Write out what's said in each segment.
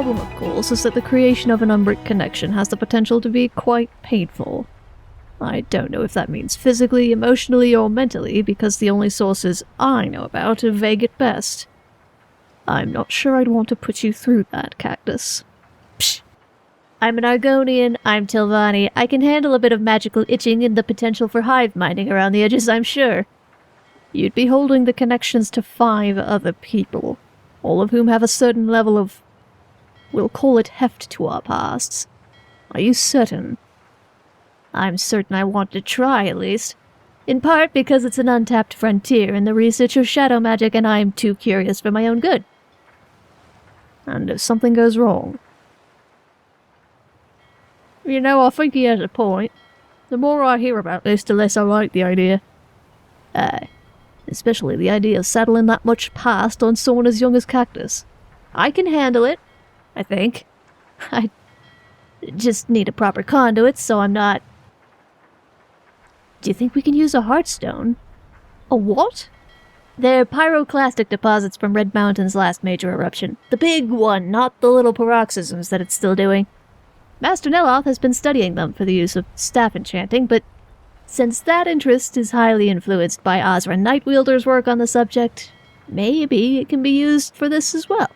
problem, of course, is that the creation of an umbric connection has the potential to be quite painful. I don't know if that means physically, emotionally, or mentally, because the only sources I know about are vague at best. I'm not sure I'd want to put you through that, Cactus. Psh. I'm an Argonian, I'm Tilvani. I can handle a bit of magical itching and the potential for hive minding around the edges, I'm sure. You'd be holding the connections to 5 other people, all of whom have a certain level of, we'll call it heft to our pasts. Are you certain? I'm certain I want to try, at least. In part because it's an untapped frontier in the research of shadow magic and I'm too curious for my own good. And if something goes wrong? You know, I think he has a point. The more I hear about this, the less I like the idea. Especially the idea of saddling that much past on someone as young as Cactus. I can handle it, I think. I just need a proper conduit, so I'm not... Do you think we can use a heartstone? A what? They're pyroclastic deposits from Red Mountain's last major eruption. The big one, not the little paroxysms that it's still doing. Master Neloth has been studying them for the use of staff enchanting, but since that interest is highly influenced by Ozra Nightwielder's work on the subject, maybe it can be used for this as well.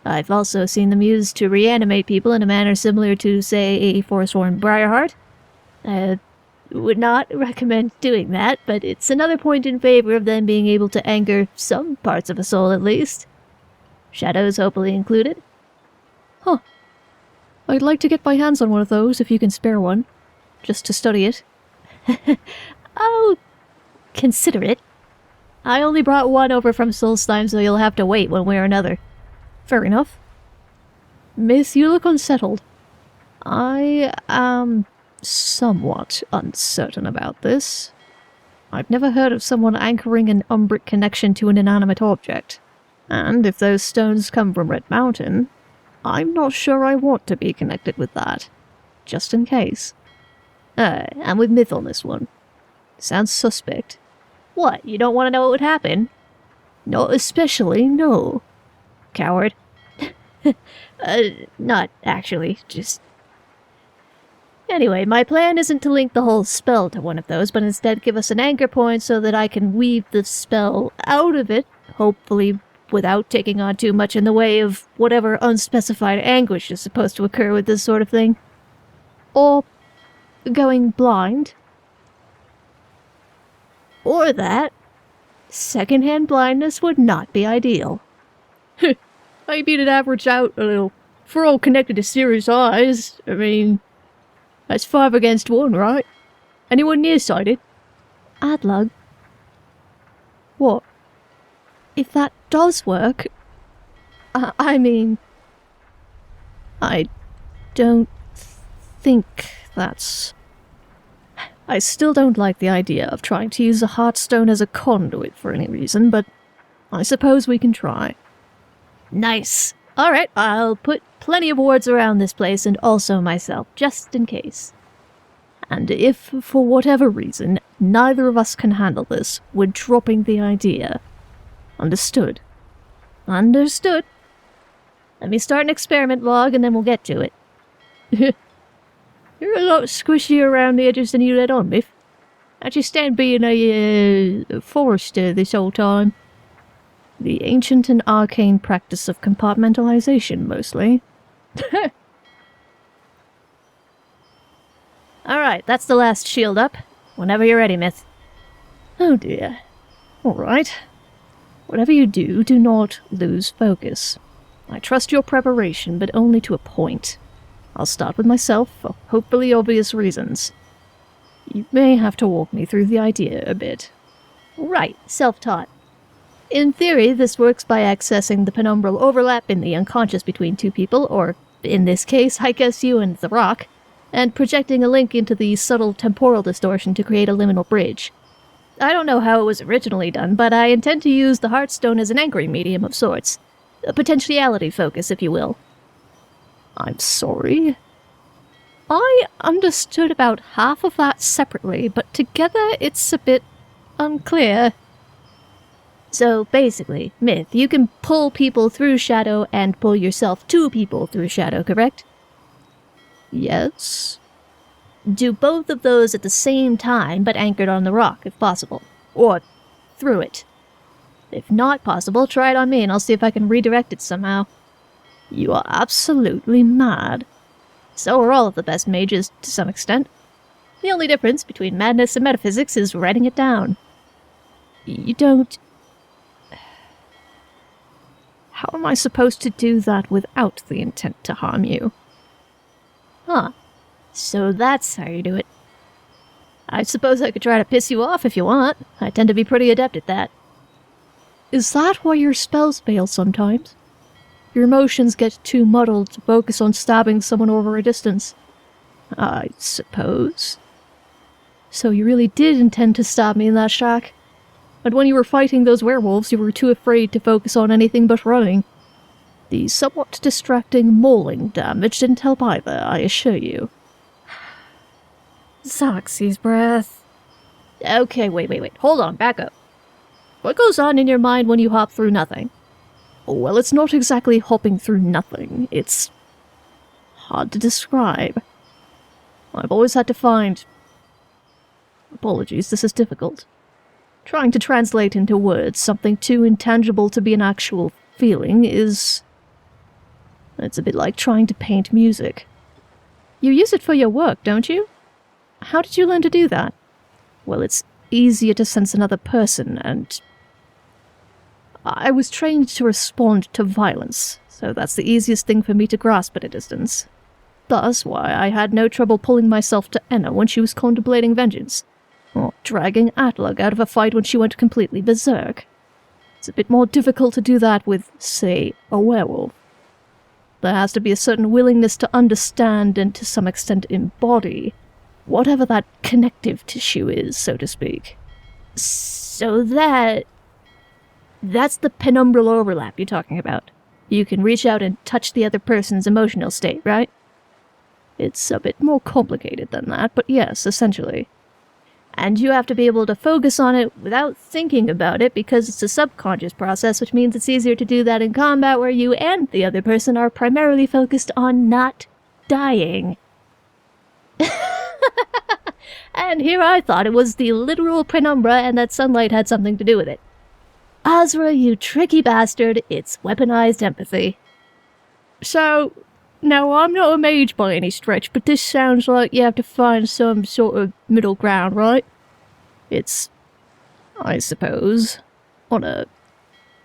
I've also seen them used to reanimate people in a manner similar to, say, a Forsworn Briarheart. Would not recommend doing that, but it's another point in favor of them being able to anchor some parts of a soul at least. Shadows hopefully included. Huh. I'd like to get my hands on one of those if you can spare one, just to study it. Oh, consider it. I only brought one over from Solstheim, so you'll have to wait one way or another. Fair enough. Myth, you look unsettled. I am somewhat uncertain about this. I've never heard of someone anchoring an umbric connection to an inanimate object. And if those stones come from Red Mountain, I'm not sure I want to be connected with that. Just in case. I'm with Myth on this one. Sounds suspect. What, you don't want to know what would happen? Not especially, no. Coward. Not actually, just... Anyway, my plan isn't to link the whole spell to one of those, but instead give us an anchor point so that I can weave the spell out of it, hopefully without taking on too much in the way of whatever unspecified anguish is supposed to occur with this sort of thing. Or going blind. Or that. Secondhand blindness would not be ideal. Maybe it'd average out a little. If we're all connected to serious eyes, I mean... That's 5 against 1, right? Anyone nearsighted? Atlug. What? If that does work... I mean... I don't think that's... I still don't like the idea of trying to use a heartstone as a conduit for any reason, but I suppose we can try. Nice. Alright, I'll put plenty of wards around this place and also myself, just in case. And if, for whatever reason, neither of us can handle this, we're dropping the idea. Understood? Understood. Let me start an experiment log and then we'll get to it. You're a lot squishier around the edges than you let on, Myth. How'd you stand being a forester this whole time? The ancient and arcane practice of compartmentalization, mostly. Alright, that's the last shield up. Whenever you're ready, Myth. Oh dear. Alright. Whatever you do, do not lose focus. I trust your preparation, but only to a point. I'll start with myself, for hopefully obvious reasons. You may have to walk me through the idea a bit. Right, self-taught. In theory, this works by accessing the penumbral overlap in the unconscious between two people, or, in this case, I guess you and the rock, and projecting a link into the subtle temporal distortion to create a liminal bridge. I don't know how it was originally done, but I intend to use the Heartstone as an anchoring medium of sorts. A potentiality focus, if you will. I'm sorry. I understood about half of that separately, but together it's a bit unclear. So basically, Myth, you can pull people through shadow and pull yourself to people through shadow, correct? Yes. Do both of those at the same time, but anchored on the rock, if possible. Or through it. If not possible, try it on me and I'll see if I can redirect it somehow. You are absolutely mad. So are all of the best mages, to some extent. The only difference between madness and metaphysics is writing it down. You don't... How am I supposed to do that without the intent to harm you? Huh. So that's how you do it. I suppose I could try to piss you off if you want. I tend to be pretty adept at that. Is that why your spells fail sometimes? Your emotions get too muddled to focus on stabbing someone over a distance? I suppose. So you really did intend to stab me in that shack? And when you were fighting those werewolves, you were too afraid to focus on anything but running. The somewhat distracting mauling damage didn't help either, I assure you. Zoxy's breath. Okay, wait. Hold on, back up. What goes on in your mind when you hop through nothing? Well, it's not exactly hopping through nothing. It's hard to describe. I've always had to find... Apologies, this is difficult. Trying to translate into words something too intangible to be an actual feeling is... It's a bit like trying to paint music. You use it for your work, don't you? How did you learn to do that? Well, it's easier to sense another person, and... I was trained to respond to violence, so that's the easiest thing for me to grasp at a distance. Thus why I had no trouble pulling myself to Enna when she was contemplating vengeance, or dragging Atlug out of a fight when she went completely berserk. It's a bit more difficult to do that with, say, a werewolf. There has to be a certain willingness to understand and to some extent embody whatever that connective tissue is, so to speak. So that's the penumbral overlap you're talking about. You can reach out and touch the other person's emotional state, right? It's a bit more complicated than that, but yes, essentially. And you have to be able to focus on it without thinking about it because it's a subconscious process, which means it's easier to do that in combat where you and the other person are primarily focused on not dying. And here I thought it was the literal penumbra and that sunlight had something to do with it. Azra, you tricky bastard, it's weaponized empathy. So, now I'm not a mage by any stretch, but this sounds like you have to find some sort of middle ground, right? It's, I suppose, on a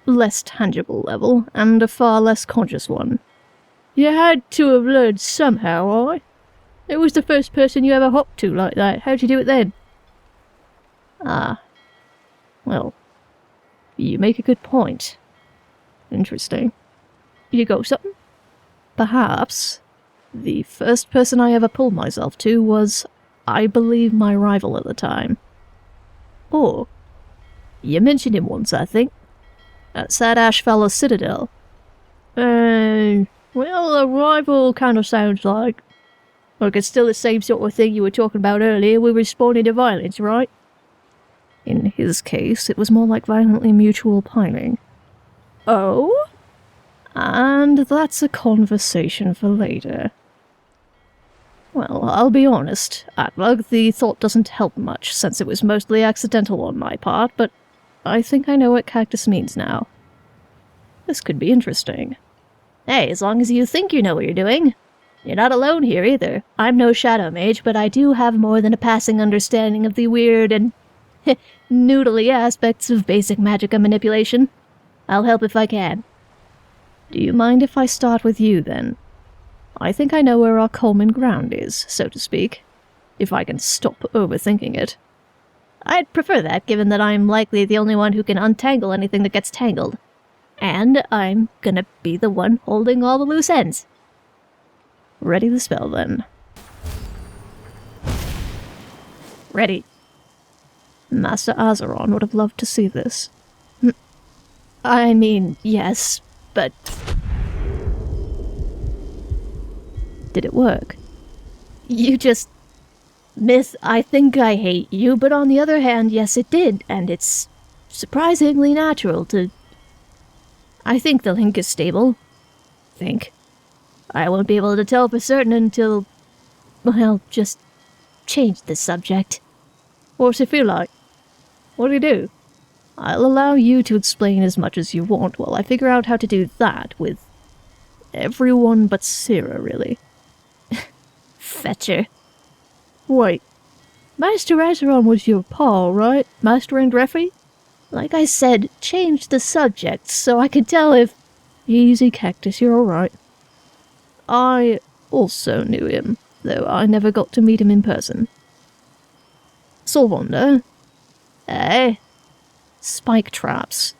less tangible level, and a far less conscious one. You had to have learned somehow, right? It was the first person you ever hopped to like that. How'd you do it then? Well, you make a good point. Interesting. You got something? Perhaps the first person I ever pulled myself to was, I believe, my rival at the time. Oh, you mentioned him once, I think. At Ashfallow's Citadel. Well, a rival kind of sounds like it's still the same sort of thing you were talking about earlier with responding to violence, right? In his case, it was more like violently mutual pining. Oh? And that's a conversation for later. Well, I'll be honest, Atlug, the thought doesn't help much, since it was mostly accidental on my part, but I think I know what cactus means now. This could be interesting. Hey, as long as you think you know what you're doing. You're not alone here, either. I'm no shadow mage, but I do have more than a passing understanding of the weird and noodly aspects of basic magica manipulation. I'll help if I can. Do you mind if I start with you, then? I think I know where our common ground is, so to speak, if I can stop overthinking it. I'd prefer that, given that I'm likely the only one who can untangle anything that gets tangled. And I'm gonna be the one holding all the loose ends. Ready the spell, then. Ready. Master Azeron would have loved to see this. I mean, yes, but... Did it work? You just... Myth, I think I hate you, but on the other hand, yes it did, and it's surprisingly natural to... I think the link is stable. I won't be able to tell for certain until... well, just change the subject. What's it feel like? What do you do? I'll allow you to explain as much as you want while I figure out how to do that with everyone but Syrah, really. Fetcher. Wait. Master Azeron was your pal, right? Master Andrefi? Like I said, change the subject so I can tell if... Easy, Cactus, you're alright. I also knew him, though I never got to meet him in person. Solvander. Eh? Spike traps.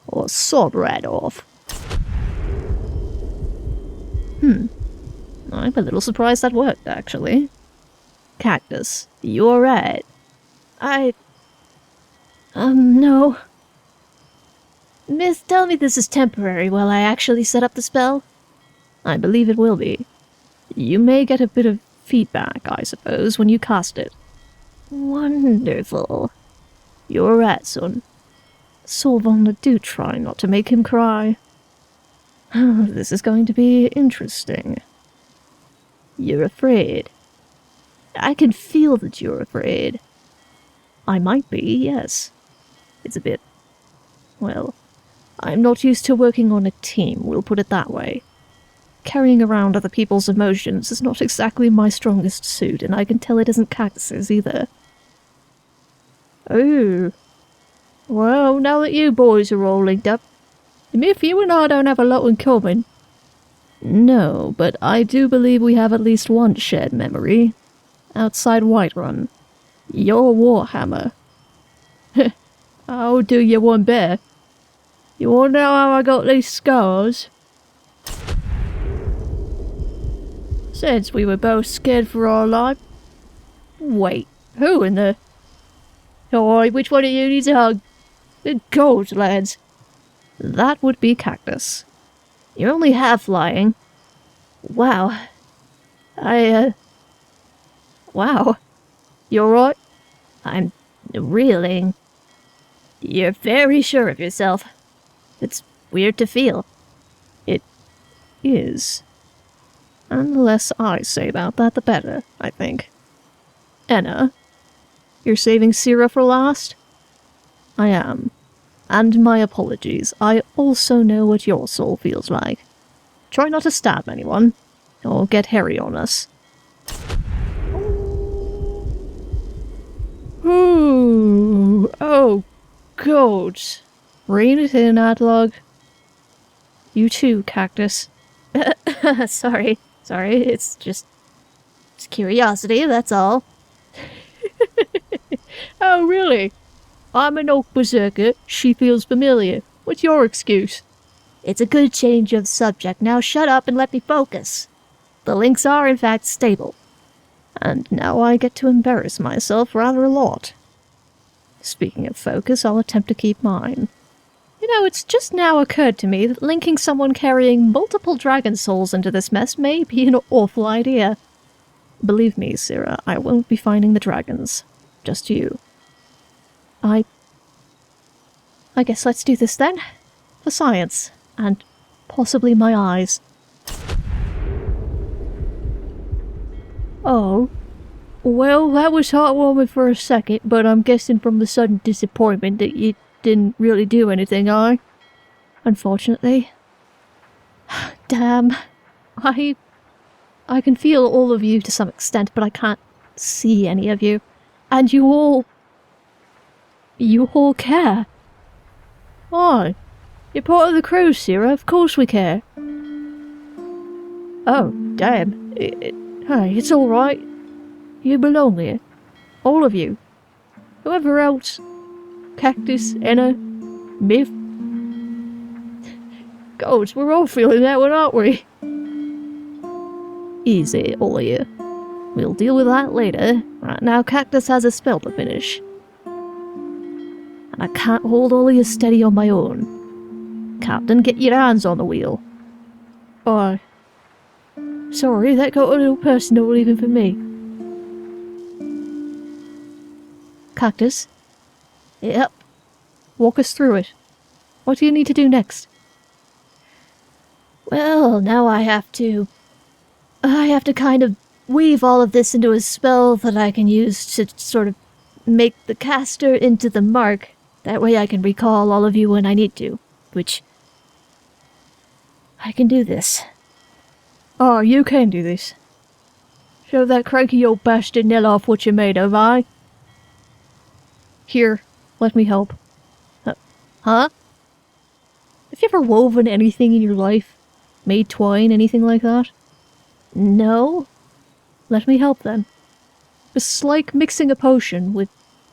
Or sod rat off. I'm a little surprised that worked, actually. Cactus, you alright? No. Myth, tell me this is temporary while I actually set up the spell. I believe it will be. You may get a bit of feedback, I suppose, when you cast it. Wonderful. You're right, son. Solvander, do try not to make him cry. This is going to be interesting. You're afraid. I can feel that you're afraid. I might be, yes. It's a bit... well, I'm not used to working on a team, we'll put it that way. Carrying around other people's emotions is not exactly my strongest suit, and I can tell it isn't Cactus's either. Oh. Well, now that you boys are all linked up, Myth, you and I don't have a lot in common. No, but I do believe we have at least one shared memory. Outside Whiterun. Your Warhammer. I'll do you one better. You wanna know how I got these scars? Since we were both scared for our life. Wait, who in the... Alright, which one of you needs a hug? Good God, lads. That would be Cactus. You're only half lying. Wow. Wow. You alright? I'm reeling. You're very sure of yourself. It's weird to feel. It is. And the less I say about that, the better, I think. Enna, you're saving Syrah for last? I am. And my apologies, I also know what your soul feels like. Try not to stab anyone, or get hairy on us. Ooh, oh, God. Rein it in, Atlug. You too, Cactus. Sorry, it's just... it's curiosity, that's all. Oh, really? I'm an oak berserker, she feels familiar. What's your excuse? It's a good change of subject. Now shut up and let me focus. The links are, in fact, stable. And now I get to embarrass myself rather a lot. Speaking of focus, I'll attempt to keep mine. You know, it's just now occurred to me that linking someone carrying multiple dragon souls into this mess may be an awful idea. Believe me, Syrah, I won't be finding the dragons. Just you. I guess let's do this then. For science. And possibly my eyes. Oh. Well, that was heartwarming for a second, but I'm guessing from the sudden disappointment that you didn't really do anything, Unfortunately. Damn. I can feel all of you to some extent, but I can't see any of you. And you all care. Why? You're part of the crew, Syrah. Of course we care. Oh, damn. Hey, it's alright. You belong here. All of you. Whoever else. Cactus, Enna, Myth. God, we're all feeling that one, aren't we? Easy, all of you. We'll deal with that later. Right now, Cactus has a spell to finish. And I can't hold all of you steady on my own. Captain, get your hands on the wheel. Aye. Sorry, that got a little personal even for me. Cactus? Yep. Walk us through it. What do you need to do next? Well, now I have to kind of weave all of this into a spell that I can use to sort of make the caster into the mark. That way I can recall all of you when I need to, which I can do this. Oh, you can do this. Show that cranky old bastard Neloth what you're made of, aye? Here, let me help. Huh? Have you ever woven anything in your life? Made twine, anything like that? No? Let me help then. It's like mixing a potion with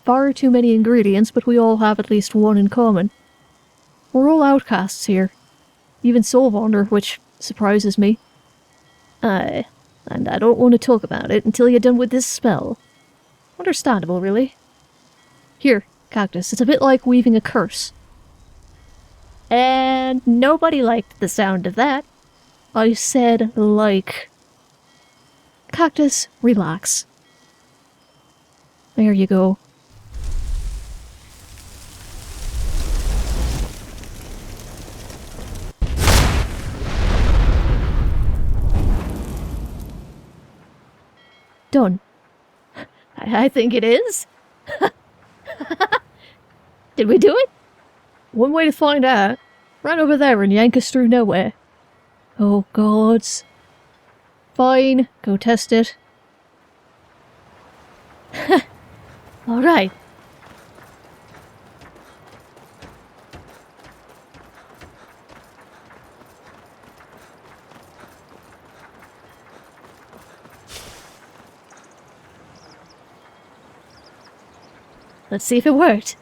far too many ingredients, but we all have at least one in common. We're all outcasts here. Even Soulwander, which surprises me. Aye, and I don't want to talk about it until you're done with this spell. Understandable, really. Here, Cactus, it's a bit like weaving a curse. And nobody liked the sound of that. I said like. Cactus, relax. There you go. Done. I think it is. Did we do it? One way to find out. Right over there and yank us through nowhere. Oh, gods. Fine, go test it. Alright. Let's see if it worked.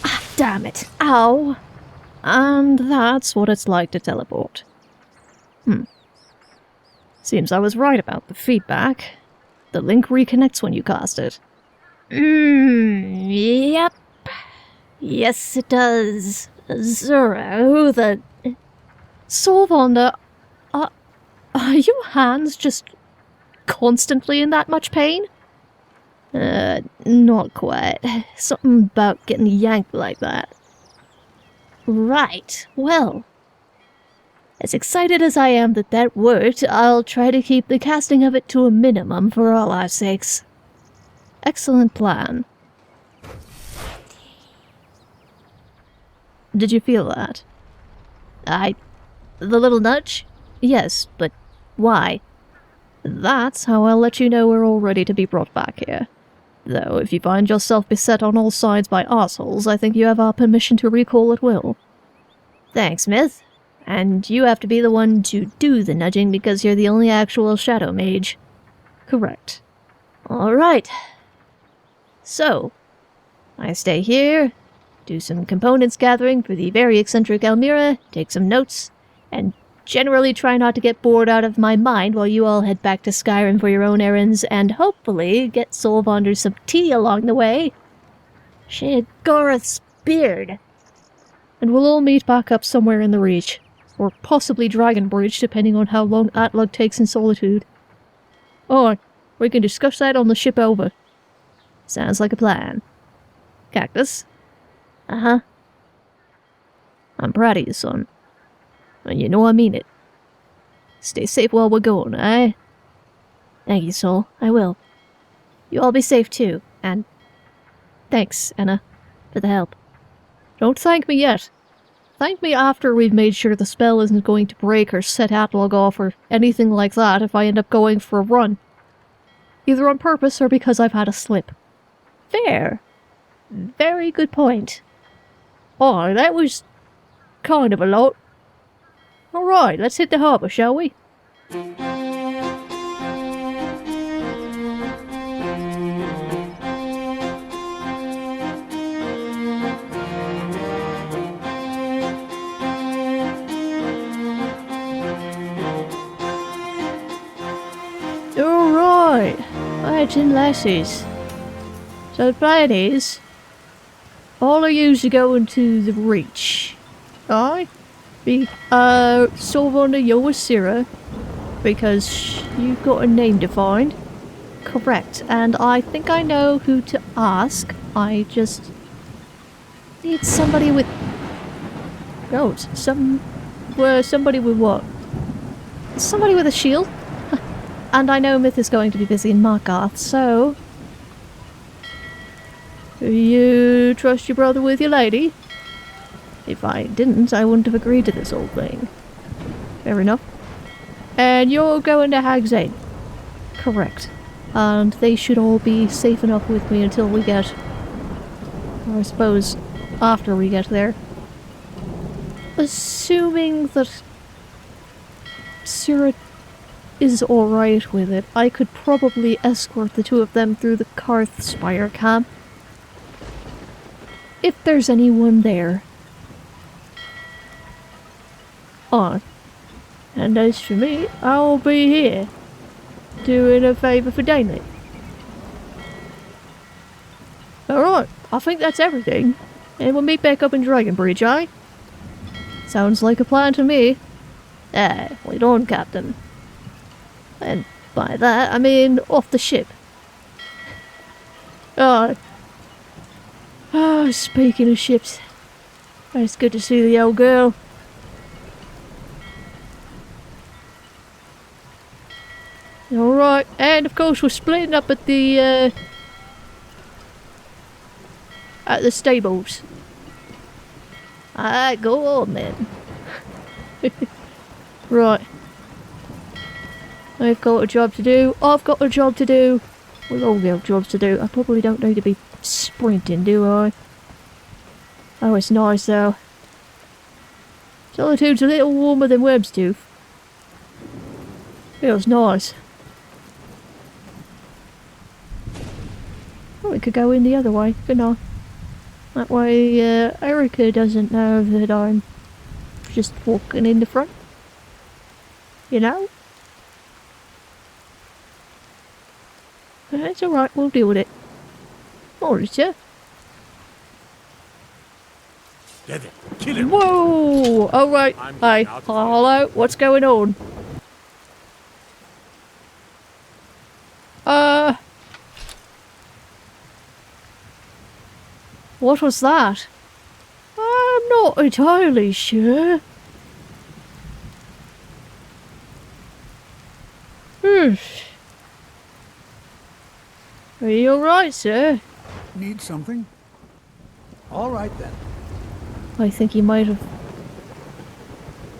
Ah, damn it. Ow. And that's what it's like to teleport. Seems I was right about the feedback. The link reconnects when you cast it. Yep. Yes, it does. Zura, who the... Soulwander, are your hands just constantly in that much pain? Not quite. Something about getting yanked like that. Right, well. As excited as I am that that worked, I'll try to keep the casting of it to a minimum for all our sakes. Excellent plan. Did you feel that? The little nudge? Yes, but why? That's how I'll let you know we're all ready to be brought back here. Though, if you find yourself beset on all sides by assholes, I think you have our permission to recall at will. Thanks, Myth. And you have to be the one to do the nudging because you're the only actual shadow mage. Correct. Alright. So, I stay here, do some components gathering for the very eccentric Elmira, take some notes, and generally try not to get bored out of my mind while you all head back to Skyrim for your own errands, and hopefully get Soulwander some tea along the way. Shadgarth's beard. And we'll all meet back up somewhere in the Reach. Or possibly Dragon Bridge, depending on how long Atlug takes in solitude. Oh, we can discuss that on the ship over. Sounds like a plan. Cactus? Uh-huh. I'm proud of you, son. And you know I mean it. Stay safe while we're going, eh? Thank you, Soul. I will. You all be safe too, and thanks, Enna, for the help. Don't thank me yet. Thank me after we've made sure the spell isn't going to break or set Atlug off or anything like that if I end up going for a run. Either on purpose or because I've had a slip. Fair. Very good point. Oh, that was kind of a lot. Alright, let's hit the harbour, shall we? Alright, lads and lasses. So the plan is, all of yous are going to the Reach. Aye? Soulwander, you're with Syrah. because you've got a name to find. Correct, and I think I know who to ask. I just need somebody with... Oh, somebody with what? Somebody with a shield. And I know Myth is going to be busy in Markarth, so... Do you trust your brother with your lady? If I didn't, I wouldn't have agreed to this whole thing. Fair enough. And you're going to Hag's End? Correct. And they should all be safe enough with me until we get... Or I suppose, after we get there. Assuming that... Syrah is alright with it, I could probably escort the two of them through the Karthspire camp. If there's anyone there. Oh. And as for me, I'll be here, doing a favour for Dainley. Alright, I think that's everything. And we'll meet back up in Dragonbridge, eh? Sounds like a plan to me. Right on, Captain. And by that, I mean off the ship. Oh, speaking of ships, it's good to see the old girl. Alright, and of course we're splitting up at the stables. Alright, go on then. Right. I've got a job to do. I've got a job to do. We'll all have jobs to do. I probably don't need to be sprinting, do I? Oh, it's nice though. Solitude's a little warmer than Webstooth. Feels nice. Oh, we could go in the other way, couldn't I? That way, Erikur doesn't know that I'm just walking in the front. You know? It's alright, we'll deal with it. Alright, sir. Get it. Kill him. Whoa! Alright, hi. Hello, what's going on? What was that? I'm not entirely sure. Are you alright, sir? Need something? All right then. I think he might have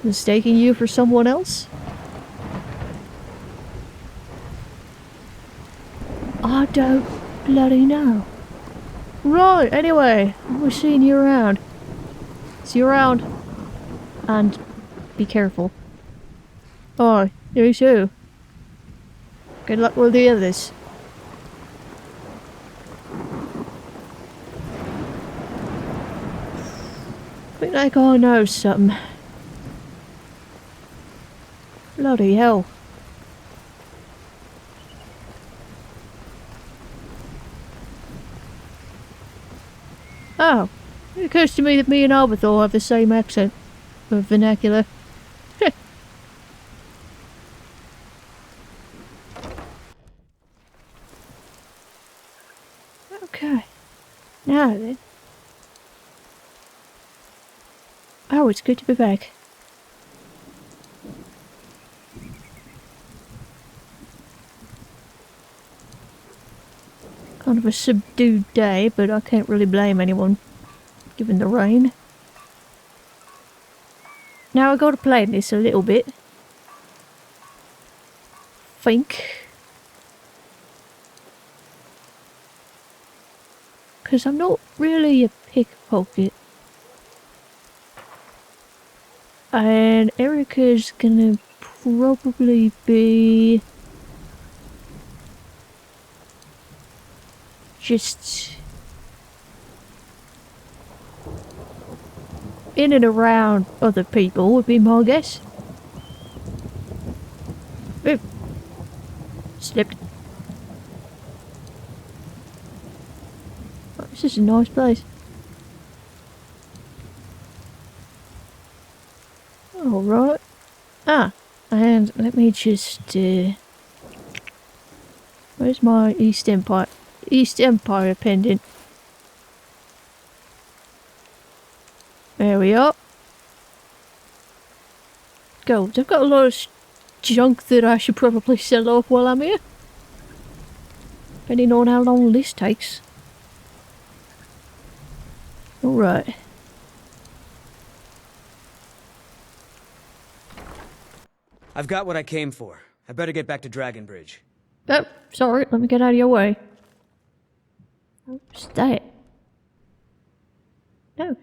mistaken you for someone else. I don't bloody know. Right, anyway, we're seeing you around. See you around. And be careful. Oh, you too. Good luck with the others. I think that guy knows something. Bloody hell. Oh, it occurs to me that me and Alberthor have the same accent. Or vernacular. Okay. Now then. Oh, it's good to be back. Kind of a subdued day, but I can't really blame anyone, given the rain. Now I gotta play this a little bit. Think. Because I'm not really a pickpocket. And Erikur's gonna probably be just in and around other people would be my guess. Ooh. Slipped. Oh, this is a nice place. Alright. Ah, And let me just, where's my East Empire pendant? There we are. Gold. I've got a lot of junk that I should probably sell off while I'm here. Depending on how long this takes. Alright. I've got what I came for. I better get back to Dragonbridge. Oh, sorry, let me get out of your way. What's that? No.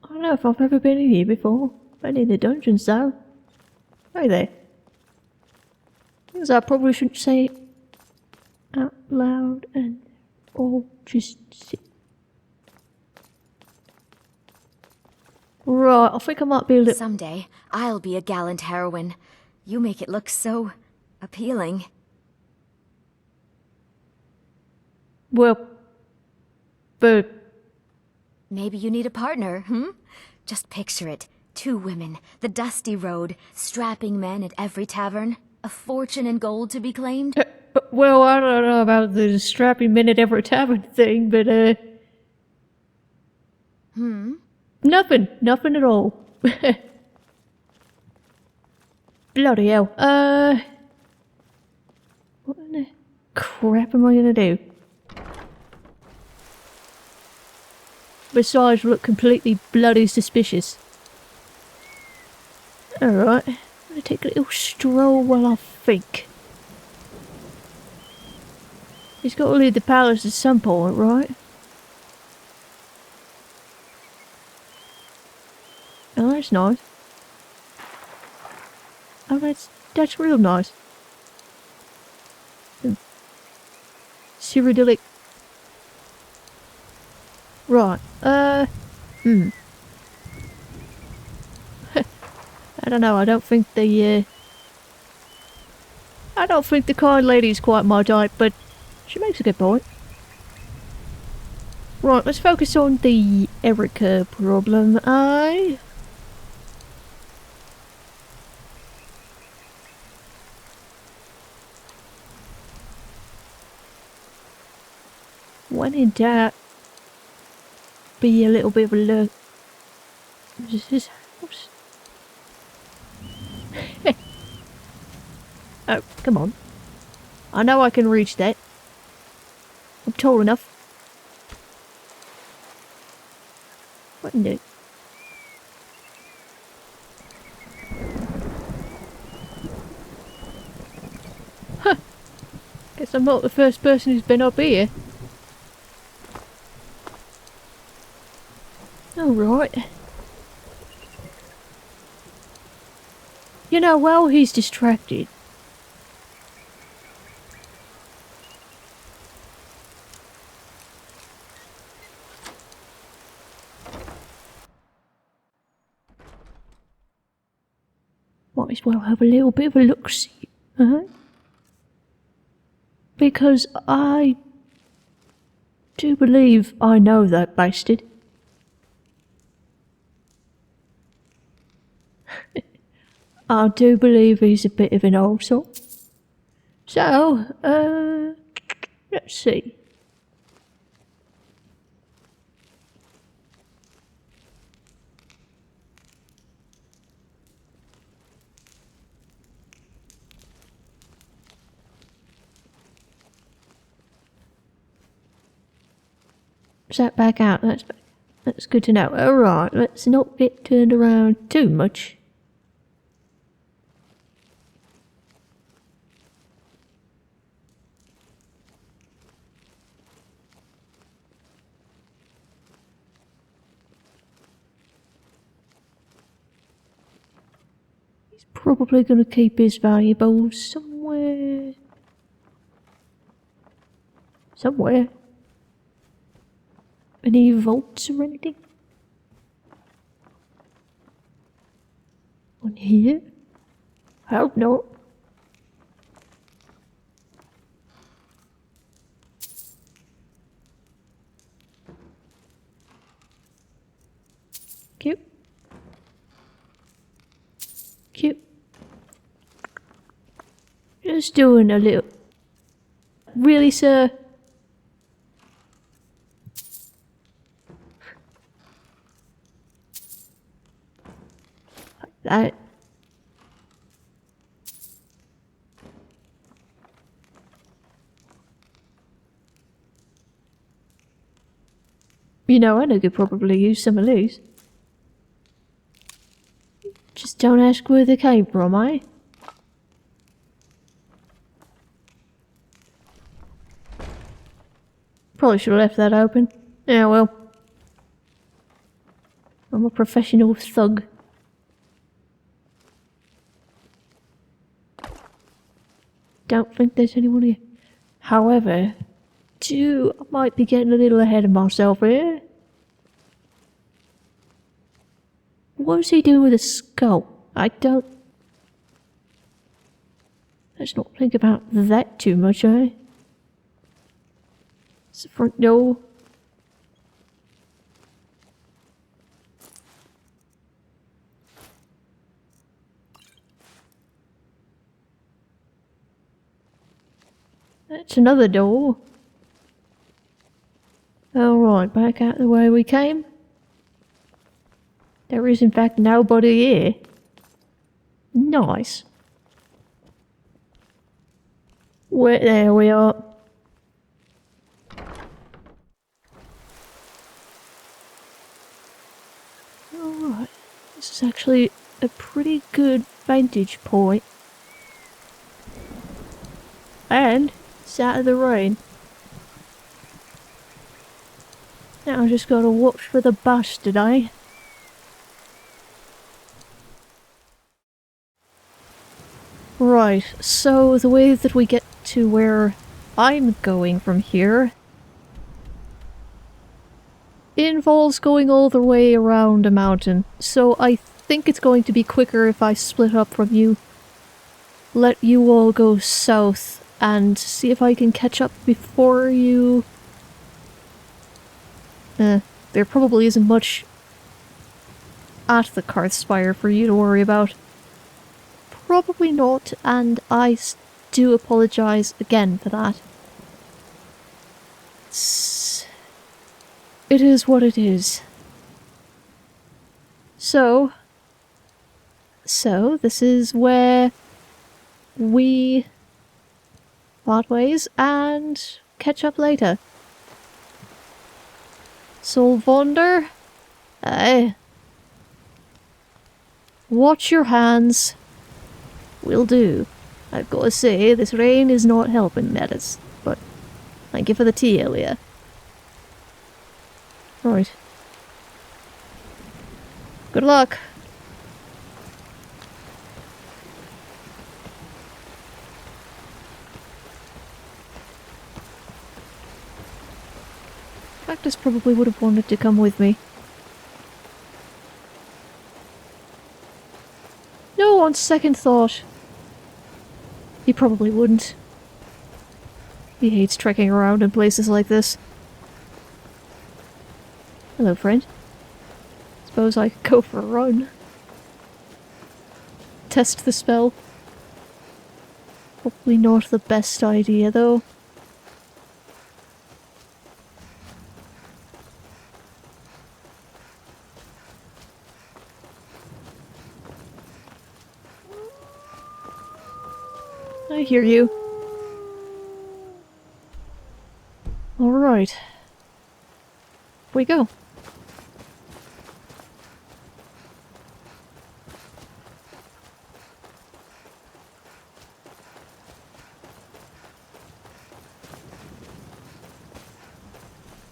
I don't know if I've ever been in here before. Been in the dungeons though. Hey there. Things I probably shouldn't say out loud and or just sit. Right, I think I might be a little... Someday, I'll be a gallant heroine. You make it look so appealing. Well, but... Maybe you need a partner, Just picture it. 2 women, the dusty road, strapping men at every tavern, a fortune in gold to be claimed. Well, I don't know about the strapping men at every tavern thing, but, Nothing at all. Bloody hell. What in the crap am I gonna do? Besides look completely bloody suspicious. Alright, I'm gonna take a little stroll while I think. He's got to leave the palace at some point, right? Oh, that's nice. Oh, that's real nice. Cyrodiilic. Right, I don't know, I don't think the kind lady's quite my type, but she makes a good point. Right, let's focus on the Erikur problem, When in doubt, be a little bit of a look. Oops. Oh, come on. I know I can reach that. I'm tall enough. What in the... Huh. Guess I'm not the first person who's been up here. Alright. You know, while he's distracted... Might as well have a little bit of a look-see, Because I do believe I know that bastard. I do believe he's a bit of an arsehole. So, let's see. Is that back out? That's good to know. Alright, let's not get turned around too much. He's probably going to keep his valuables somewhere. Somewhere. Any vaults or anything? On here? I hope not. Cute. Just doing a little... Really, sir? Like that. You know, Enna could probably use some of these. Just don't ask where they came from, eh? Probably should have left that open. Yeah, well. I'm a professional thug. Don't think there's anyone here. However, I might be getting a little ahead of myself here. What's he doing with a skull? Let's not think about that too much, eh? It's the front door. That's another door. Alright, back out the way we came. There is in fact nobody here. Nice. There we are. Alright, this is actually a pretty good vantage point. And it's out of the rain. Now I just gotta watch for the bus today. Right, so the way that we get to where I'm going from here involves going all the way around a mountain, so I think it's going to be quicker if I split up from you. Let you all go south and see if I can catch up before you... there probably isn't much at the Karthspire for you to worry about. Probably not, and I do apologise again for that. It is what it is. So this is where we part ways and catch up later. Solvander? Watch your hands. Will do. I've got to say, this rain is not helping matters, but thank you for the tea earlier. Right. Good luck. Cactus probably would have wanted to come with me. No, on second thought, he probably wouldn't. He hates trekking around in places like this. Hello, friend. Suppose I could go for a run. Test the spell. Probably not the best idea, though. I hear you. Alright. We go.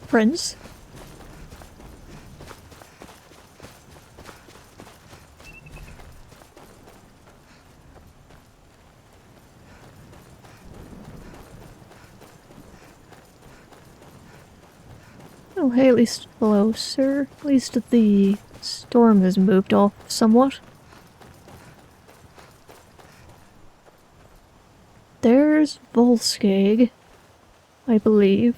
Friends? Oh, hey, at least, hello, sir. At least the storm has moved off somewhat. There's Volskag, I believe.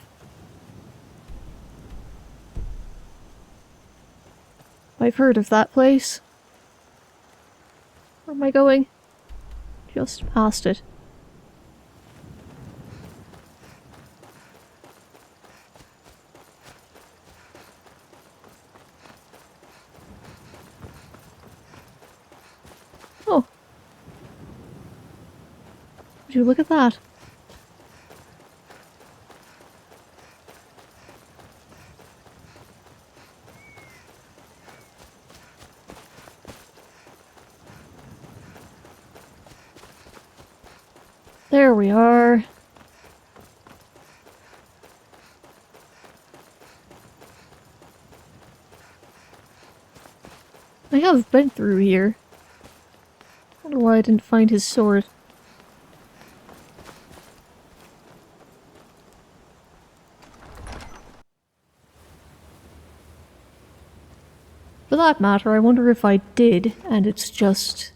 I've heard of that place. Where am I going? Just past it. you look at that? There we are. I have been through here. I wonder why I didn't find his sword. For that matter, I wonder if I did, and it's just...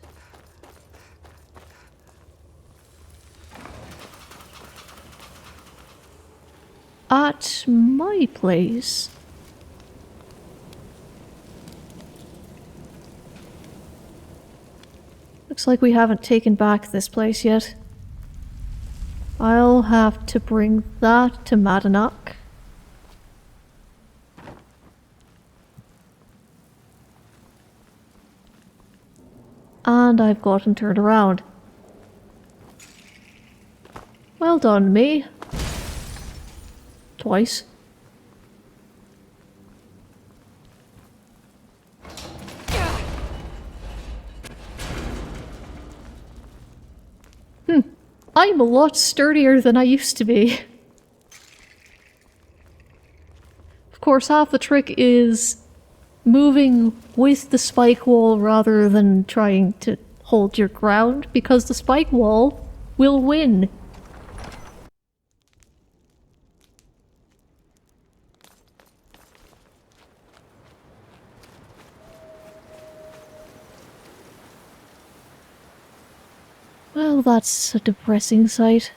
at my place. Looks like we haven't taken back this place yet. I'll have to bring that to Madanach. And I've got him turned around. Well done, me. Twice. I'm a lot sturdier than I used to be. Of course, half the trick is moving with the spike wall rather than trying to hold your ground, because the spike wall will win. Well, that's a depressing sight.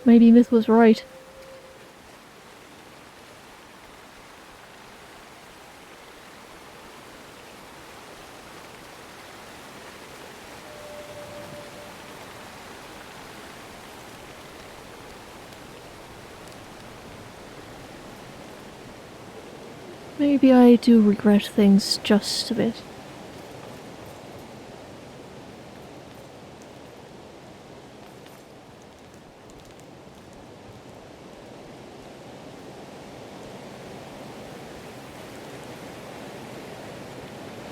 Maybe Myth was right. Maybe I do regret things just a bit.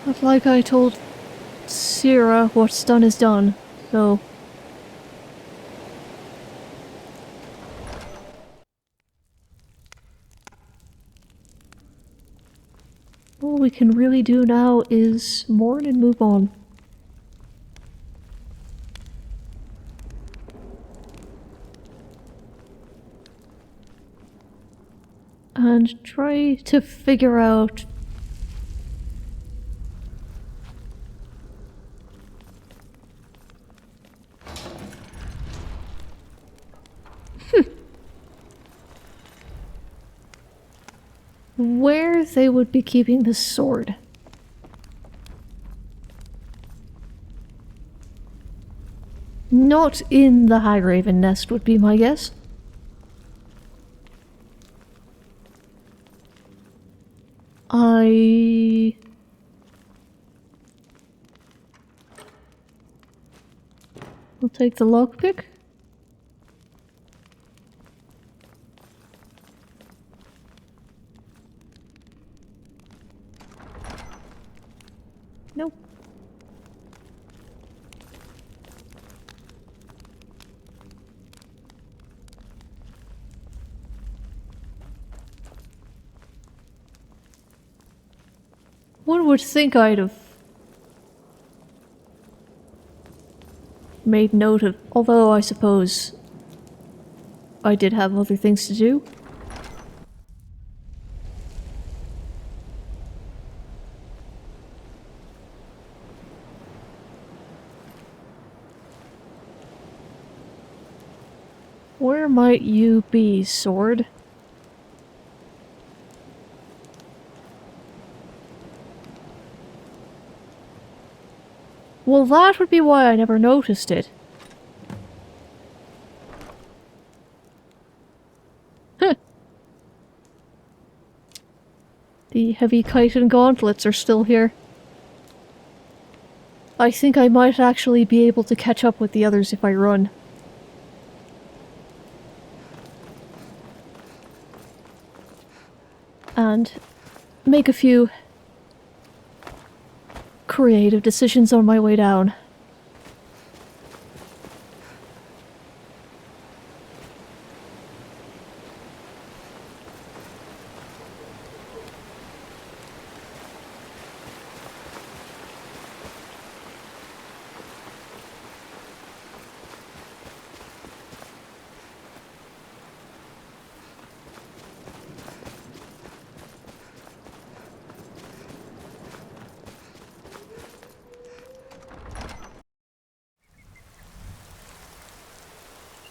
But like I told Sierra, what's done is done, so... all we can really do now is mourn and move on. And try to figure out where they would be keeping the sword. Not in the High Raven nest would be my guess. I'll take the lockpick. Nope. One would think I'd have made note of, although I suppose I did have other things to do. Where might you be, sword? Well, that would be why I never noticed it. Huh. The heavy chitin gauntlets are still here. I think I might actually be able to catch up with the others if I run. And make a few creative decisions on my way down.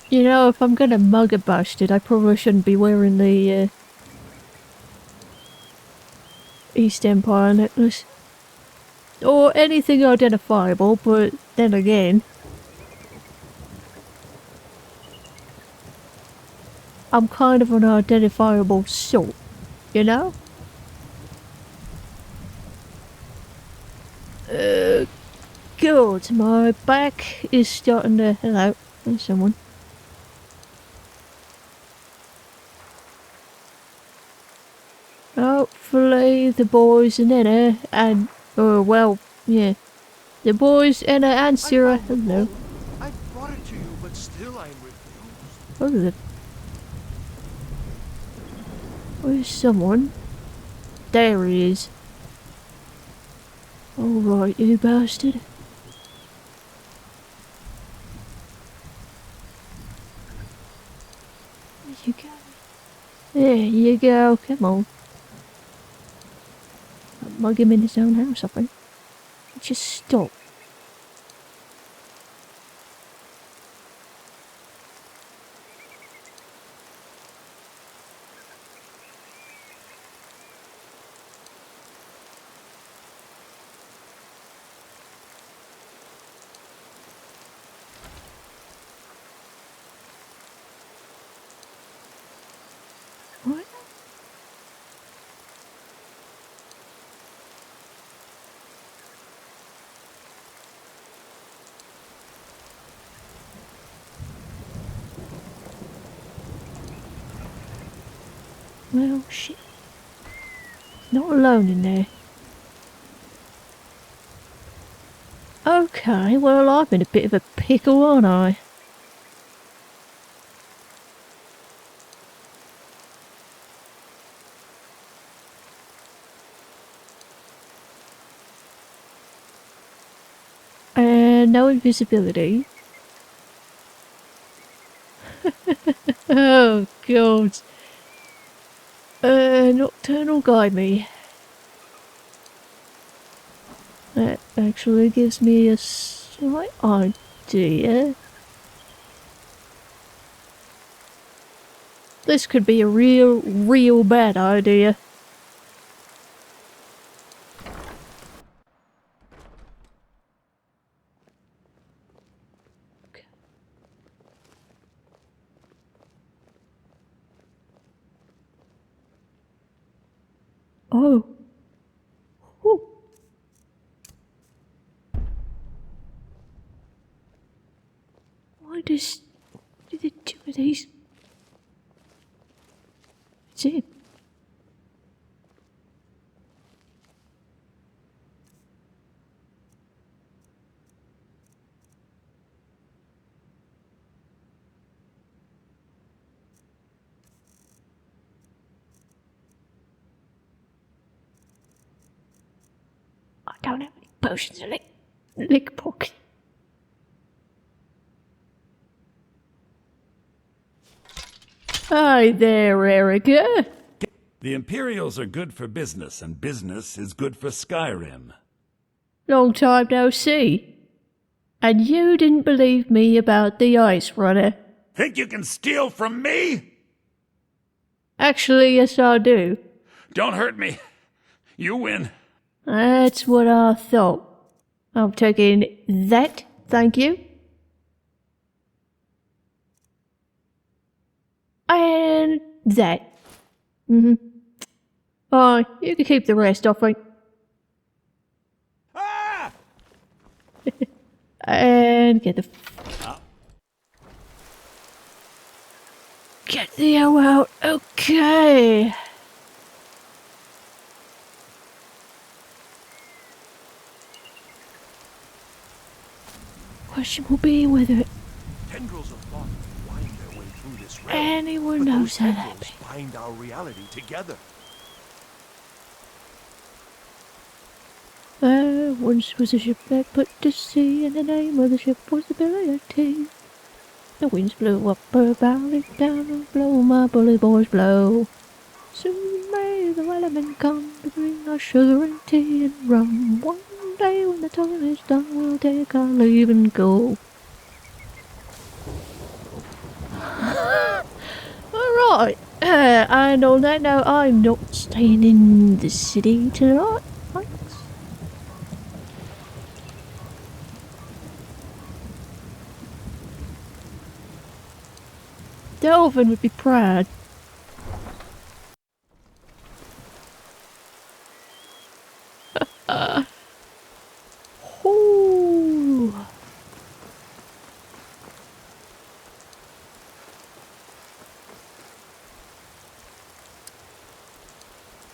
You know, if I'm gonna mug a bastard, I probably shouldn't be wearing the East Empire necklace. Or anything identifiable, but then again, I'm kind of an identifiable sort, you know? God, my back is starting to... Hello, there's someone. Hopefully the boys and Enna and... well, yeah. The boys, Enna and Sarah, hello. I brought it to you, but still I'm refused. What is it? Where's someone? There he is. Alright, you bastard. There you go. There you go, come on. I'll mug him in his own house, I think. Just stop. What? Well, shit. Not alone in there. Okay, well, I'm in a bit of a pickle, aren't I? No invisibility. Oh, God. Nocturnal, guide me. That actually gives me a slight idea. This could be a real bad idea. Oh. Whew. Why did the two of these? It's it. I don't have any potions to lick pocket. Hi there, Erikur. The Imperials are good for business, and business is good for Skyrim. Long time no see. And you didn't believe me about the Ice Runner. Think you can steal from me? Actually, yes I do. Don't hurt me. You win. That's what I thought. I'm taking that, thank you. And that. Oh, you can keep the rest, I think. Ah! And get the hell out. Okay. Question will be whether Tendrils of thought wind their way through this realm. anyone but knows those how that tendrils be. bind our reality together. There once was a ship that put to sea, and the name of the ship was the Ability. The winds blew up her valley, down and blow, my bully boys blow. Soon may the element come to bring us sugar and tea and rum. One day when the time is done, we'll take our leave and go. Alright, and on that note, I'm not staying in the city tonight. Thanks. Delvin would be proud. Ooh.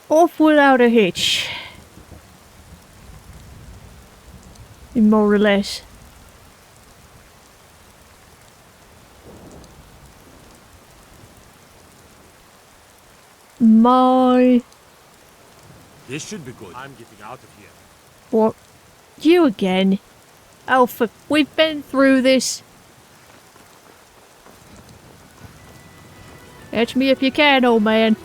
Off without a hitch. More or less. This should be good. I'm getting out of here. What? You again? Alpha, we've been through this. Catch me if you can, old man.